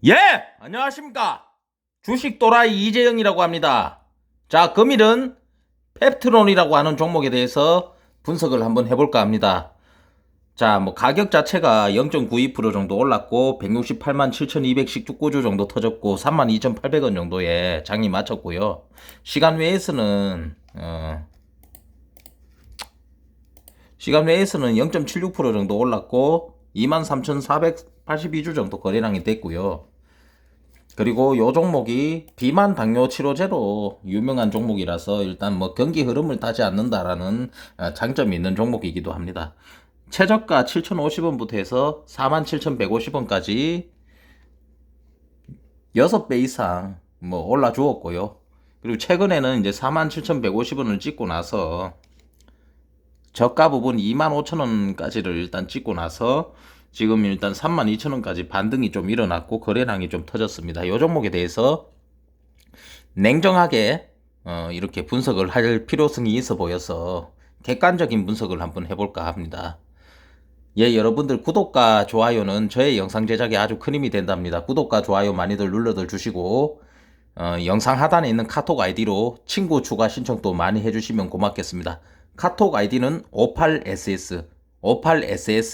예! 안녕하십니까. 주식 또라이 이재영이라고 합니다. 자, 금일은 펩트론이라고 하는 종목에 대해서 분석을 한번 해볼까 합니다. 자, 가격 자체가 0.92% 정도 올랐고 168만 7,219주 정도 터졌고 32,800원 정도의 장이 마쳤고요. 시간 외에서는 0.76% 정도 올랐고 23,482주 정도 거래량이 됐고요. 그리고 요 종목이 비만 당뇨 치료제로 유명한 종목이라서 일단 경기 흐름을 타지 않는다라는 장점이 있는 종목이기도 합니다. 최저가 7,050원부터 해서 47,150원까지 6배 이상 올라 주었고요. 그리고 최근에는 이제 47,150원을 찍고 나서 저가 부분 25,000원까지를 일단 찍고 나서 지금 일단 32,000원까지 반등이 좀 일어났고 거래량이 좀 터졌습니다. 이 종목에 대해서 냉정하게 이렇게 분석을 할 필요성이 있어 보여서 객관적인 분석을 한번 해볼까 합니다. 예, 여러분들 구독과 좋아요는 저의 영상 제작에 아주 큰 힘이 된답니다. 구독과 좋아요 많이들 눌러들 주시고 영상 하단에 있는 카톡 아이디로 친구 추가 신청도 많이 해주시면 고맙겠습니다. 카톡 아이디는 58SS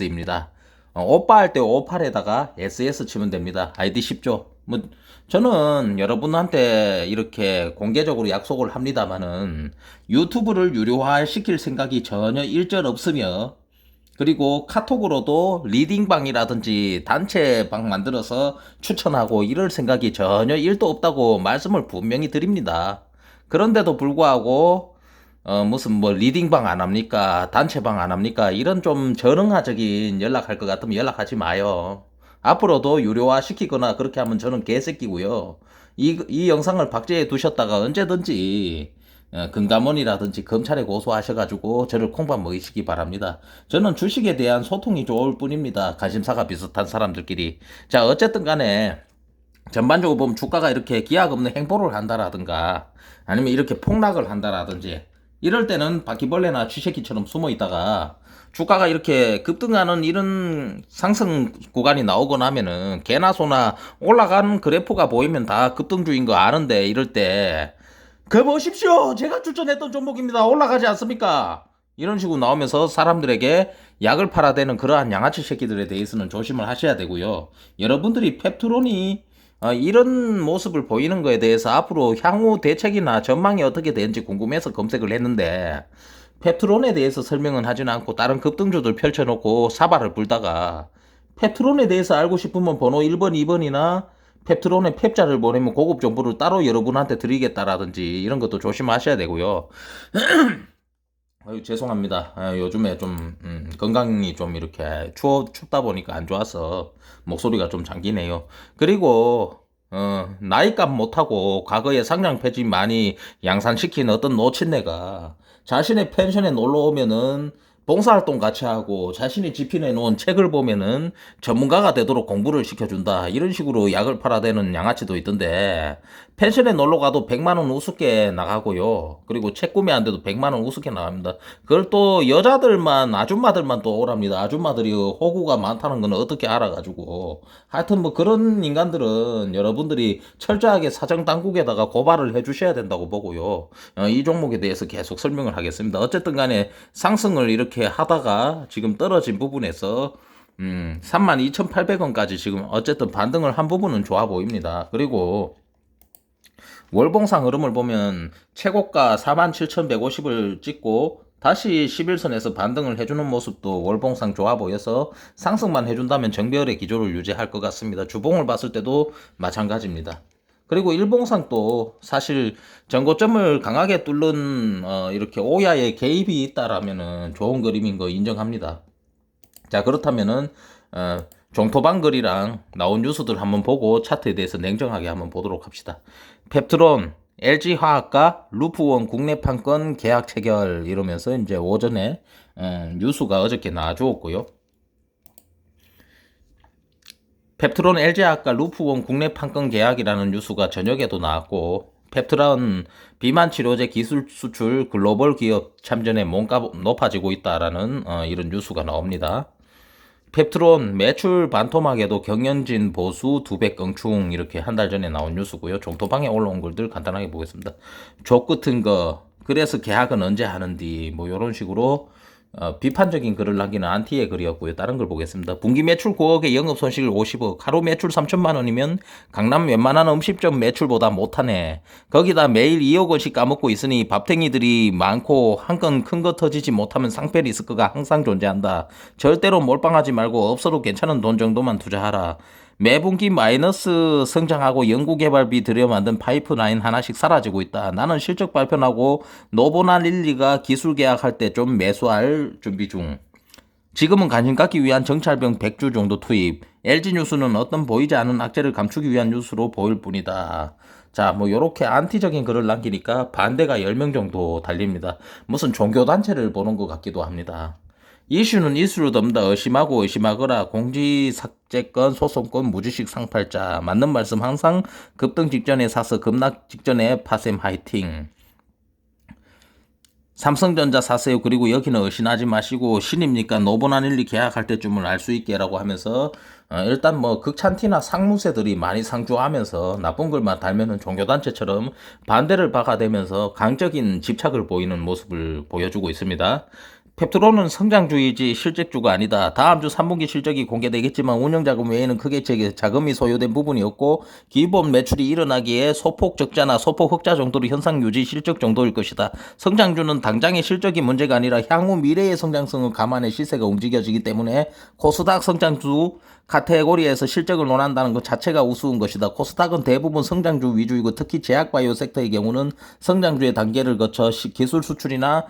입니다. 오빠 할 때 58에다가 SS 치면 됩니다. 아이디 쉽죠? 저는 여러분한테 이렇게 공개적으로 약속을 합니다만은 유튜브를 유료화 시킬 생각이 전혀 일절 없으며, 그리고 카톡으로도 리딩방이라든지 단체방 만들어서 추천하고 이럴 생각이 전혀 1도 없다고 말씀을 분명히 드립니다. 그런데도 불구하고 무슨 리딩방 안 합니까? 단체방 안 합니까? 이런 좀 전응화적인 연락할 것 같으면 연락하지 마요. 앞으로도 유료화 시키거나 그렇게 하면 저는 개새끼고요. 이 영상을 박제해 두셨다가 언제든지 금감원이라든지 검찰에 고소하셔가지고 저를 콩밥 먹이시기 바랍니다. 저는 주식에 대한 소통이 좋을 뿐입니다. 관심사가 비슷한 사람들끼리. 자, 어쨌든 간에 전반적으로 보면 주가가 이렇게 기약 없는 행보를 한다라든가 아니면 이렇게 폭락을 한다라든지 이럴 때는 바퀴벌레나 쥐새끼처럼 숨어 있다가 주가가 이렇게 급등하는 이런 상승 구간이 나오거나 하면은 개나 소나 올라가는 그래프가 보이면 다 급등주인 거 아는데, 이럴 때 그 보십시오, 제가 추천했던 종목입니다, 올라가지 않습니까? 이런 식으로 나오면서 사람들에게 약을 팔아대는 그러한 양아치 새끼들에 대해서는 조심을 하셔야 되고요. 여러분들이 펩트론이 이런 모습을 보이는 거에 대해서 앞으로 향후 대책이나 전망이 어떻게 되는지 궁금해서 검색을 했는데, 펩트론에 대해서 설명은 하지는 않고 다른 급등주들 펼쳐놓고 사발을 불다가 펩트론에 대해서 알고 싶으면 번호 1번, 2번이나 펩트론의 펩자를 보내면 고급 정보를 따로 여러분한테 드리겠다라든지 이런 것도 조심하셔야 되고요. 아유, 죄송합니다. 요즘에 좀 건강이 좀 이렇게 춥다 보니까 안 좋아서 목소리가 좀 잠기네요. 그리고 나이값 못하고 과거에 상장 폐지 많이 양산시킨 어떤 노친네가 자신의 펜션에 놀러 오면은 봉사활동 같이 하고 자신이 집필해 놓은 책을 보면은 전문가가 되도록 공부를 시켜준다, 이런 식으로 약을 팔아대는 양아치도 있던데, 펜션에 놀러 가도 100만 원 우습게 나가고요. 그리고 책 구매 안 돼도 100만 원 우습게 나갑니다. 그걸 또 여자들만, 아줌마들만 또 오랍니다. 아줌마들이 호구가 많다는 건 어떻게 알아가지고. 하여튼 그런 인간들은 여러분들이 철저하게 사정 당국에다가 고발을 해주셔야 된다고 보고요. 이 종목에 대해서 계속 설명을 하겠습니다. 어쨌든 간에 상승을 이렇게 하다가 지금 떨어진 부분에서 32,800원까지 지금 어쨌든 반등을 한 부분은 좋아 보입니다. 그리고 월봉상 흐름을 보면 최고가 47,150을 찍고 다시 11선에서 반등을 해주는 모습도 월봉상 좋아 보여서 상승만 해준다면 정배열의 기조를 유지할 것 같습니다. 주봉을 봤을 때도 마찬가지입니다. 그리고 일봉상도 사실 전고점을 강하게 뚫는 이렇게 오야의 개입이 있다라면은 좋은 그림인 거 인정합니다. 자, 그렇다면은 종토방글이랑 나온 뉴스들 한번 보고 차트에 대해서 냉정하게 한번 보도록 합시다. 펩트론, LG화학과 루프원 국내 판권 계약 체결, 이러면서 이제 오전에 뉴스가 어저께 나와주었고요. 펩트론, LG화학과 루프원 국내 판권 계약이라는 뉴스가 저녁에도 나왔고, 펩트론 비만 치료제 기술 수출 글로벌 기업 참전에 몸값 높아지고 있다라는 이런 뉴스가 나옵니다. 펩트론 매출 반토막에도 경영진 보수 2배 껑충 이렇게 한 달 전에 나온 뉴스고요. 종토방에 올라온 글들 간단하게 보겠습니다. 족 같은 거 그래서 계약은 언제 하는디 뭐 이런 식으로 비판적인 글을 남기는 안티의 글이었고요. 다른 걸 보겠습니다. 분기 매출 9억에 영업 손실 50억, 하루 매출 3천만 원이면 강남 웬만한 음식점 매출보다 못하네. 거기다 매일 2억 원씩 까먹고 있으니 밥탱이들이 많고 한 건 큰 거 터지지 못하면 상패 리스크가 항상 존재한다. 절대로 몰빵하지 말고 없어도 괜찮은 돈 정도만 투자하라. 매분기 마이너스 성장하고 연구개발비 들여 만든 파이프라인 하나씩 사라지고 있다. 나는 실적 발표나고 노보나 릴리가 기술 계약할 때 좀 매수할 준비 중. 지금은 관심 갖기 위한 정찰병 100주 정도 투입. LG뉴스는 어떤 보이지 않은 악재를 감추기 위한 뉴스로 보일 뿐이다. 자, 뭐 요렇게 안티적인 글을 남기니까 반대가 10명 정도 달립니다. 무슨 종교단체를 보는 것 같기도 합니다. 이슈는 이슈로 없다. 의심하고 의심하거라. 공지삭제권, 소송권, 무주식 상팔자. 맞는 말씀 항상 급등 직전에 사서 급락 직전에 파셈 화이팅. 삼성전자 사세요. 그리고 여기는 의심하지 마시고 신입니까? 노보나닐리 계약할 때쯤을 알 수 있게라고 하면서 일단 뭐 극찬티나 상무세들이 많이 상주하면서 나쁜 글만 달면은 종교단체처럼 반대를 박아대면서 강적인 집착을 보이는 모습을 보여주고 있습니다. 펩트론은 성장주이지 실적주가 아니다. 다음 주 3분기 실적이 공개되겠지만 운영자금 외에는 크게 자금이 소요된 부분이 없고 기본 매출이 일어나기에 소폭 적자나 소폭 흑자 정도로 현상 유지 실적 정도일 것이다. 성장주는 당장의 실적이 문제가 아니라 향후 미래의 성장성을 감안해 시세가 움직여지기 때문에 코스닥 성장주 카테고리에서 실적을 논한다는 것 자체가 우스운 것이다. 코스닥은 대부분 성장주 위주이고 특히 제약바이오 섹터의 경우는 성장주의 단계를 거쳐 기술 수출이나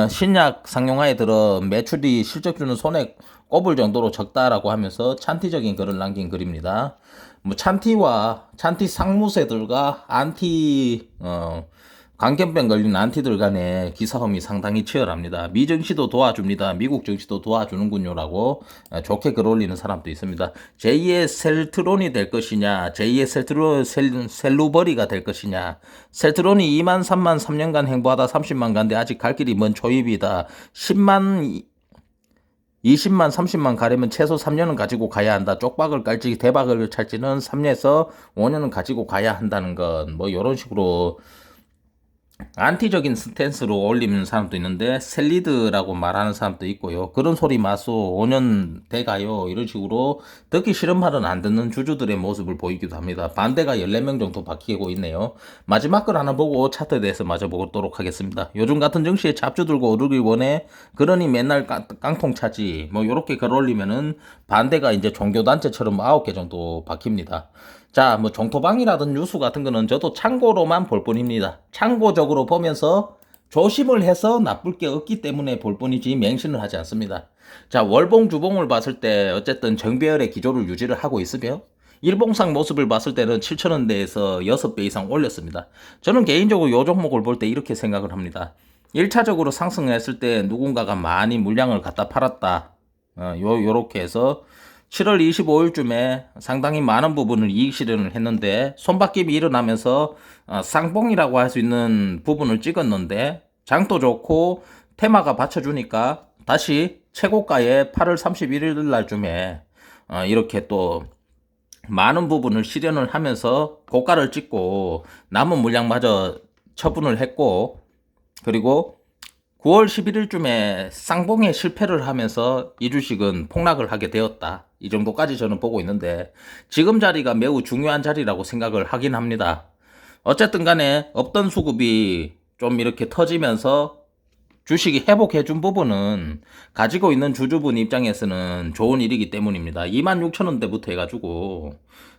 신약 상용화에 들어 매출이 실적주는 손에 꼽을 정도로 적다라고 하면서 찬티적인 글을 남긴 글입니다. 뭐 찬티 상무세들과 안티 광견병 걸린 안티들 간의 기싸움이 상당히 치열합니다. 미 증시도 도와줍니다. 미국 증시도 도와주는군요라고 좋게 글 올리는 사람도 있습니다. 제2의 셀트론이 될 것이냐, 제2의 셀루버리가 될 것이냐. 셀트론이 2만 3만 3년간 행보하다 30만 간데 아직 갈 길이 먼 초입이다. 10만 20만 30만 가려면 최소 3년은 가지고 가야 한다. 쪽박을 깔지 대박을 찰지는 3년에서 5년은 가지고 가야 한다는 건 뭐 이런 식으로 안티적인 스탠스로 올리는 사람도 있는데 셀리드라고 말하는 사람도 있고요. 그런 소리 마소 5년 돼가요. 이런 식으로 듣기 싫은 말은 안 듣는 주주들의 모습을 보이기도 합니다. 반대가 14명 정도 바뀌고 있네요. 마지막 걸 하나 보고 차트에 대해서 마저 보도록 하겠습니다. 요즘 같은 증시에 잡주 들고 오르길 원해. 그러니 맨날 깡통 차지. 뭐 요렇게 글 올리면은 반대가 이제 종교단체처럼 9개 정도 바뀝니다. 자, 뭐 종토방이라든 뉴스 같은 거는 저도 참고로만 볼 뿐입니다. 참고적으로 보면서 조심을 해서 나쁠 게 없기 때문에 볼 뿐이지 맹신을 하지 않습니다. 자, 월봉 주봉을 봤을 때 어쨌든 정배열의 기조를 유지를 하고 있으며 일봉상 모습을 봤을 때는 7천원대에서 6배 이상 올렸습니다. 저는 개인적으로 이 종목을 볼 때 이렇게 생각을 합니다. 1차적으로 상승했을 때 누군가가 많이 물량을 갖다 팔았다. 요렇게 해서 7월 25일쯤에 상당히 많은 부분을 이익 실현을 했는데 손바뀜이 일어나면서 쌍봉이라고 할 수 있는 부분을 찍었는데 장도 좋고 테마가 받쳐주니까 다시 최고가에 8월 31일 날쯤에 이렇게 또 많은 부분을 실현을 하면서 고가를 찍고 남은 물량마저 처분을 했고 그리고 9월 11일쯤에 쌍봉에 실패를 하면서 이 주식은 폭락을 하게 되었다. 이 정도까지 저는 보고 있는데 지금 자리가 매우 중요한 자리라고 생각을 하긴 합니다. 어쨌든 간에 없던 수급이 좀 이렇게 터지면서 주식이 회복해준 부분은 가지고 있는 주주분 입장에서는 좋은 일이기 때문입니다. 26,000원대부터 해가지고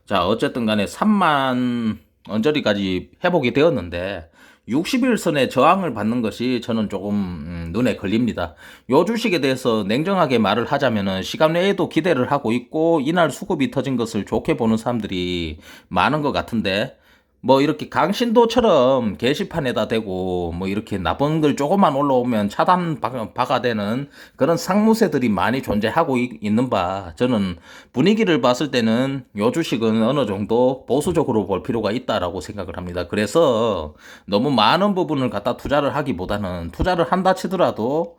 자 어쨌든 간에 3만 언저리까지 회복이 되었는데 60일선에 저항을 받는 것이 저는 조금 눈에 걸립니다. 요 주식에 대해서 냉정하게 말을 하자면은 시간 내에도 기대를 하고 있고 이날 수급이 터진 것을 좋게 보는 사람들이 많은 것 같은데 뭐 이렇게 강신도처럼 게시판에다 대고 뭐 이렇게 나쁜 글 조금만 올라오면 차단 박아대는 그런 상무세들이 많이 존재하고 있는 바 저는 분위기를 봤을 때는 요 주식은 어느 정도 보수적으로 볼 필요가 있다라고 생각을 합니다. 그래서 너무 많은 부분을 갖다 투자를 하기보다는 투자를 한다 치더라도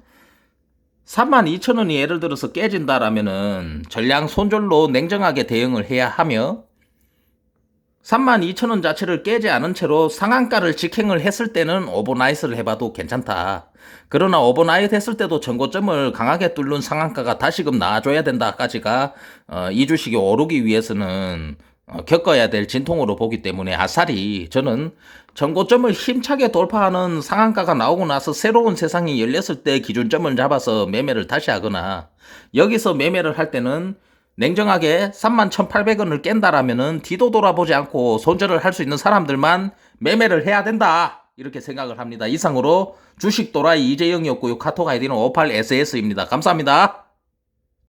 32,000원이 예를 들어서 깨진다라면은 전량 손절로 냉정하게 대응을 해야 하며 32,000원 자체를 깨지 않은 채로 상한가를 직행을 했을 때는 오버나이트를 해봐도 괜찮다. 그러나 오버나이트 했을 때도 전고점을 강하게 뚫는 상한가가 다시금 나와줘야 된다까지가 이 주식이 오르기 위해서는 겪어야 될 진통으로 보기 때문에 아싸리 저는 전고점을 힘차게 돌파하는 상한가가 나오고 나서 새로운 세상이 열렸을 때 기준점을 잡아서 매매를 다시 하거나 여기서 매매를 할 때는 냉정하게 31,800원을 깬다라면은 뒤도 돌아보지 않고 손절을 할 수 있는 사람들만 매매를 해야 된다. 이렇게 생각을 합니다. 이상으로 주식 도라이 이재영이었고요. 카톡 아이디는 58SS입니다. 감사합니다.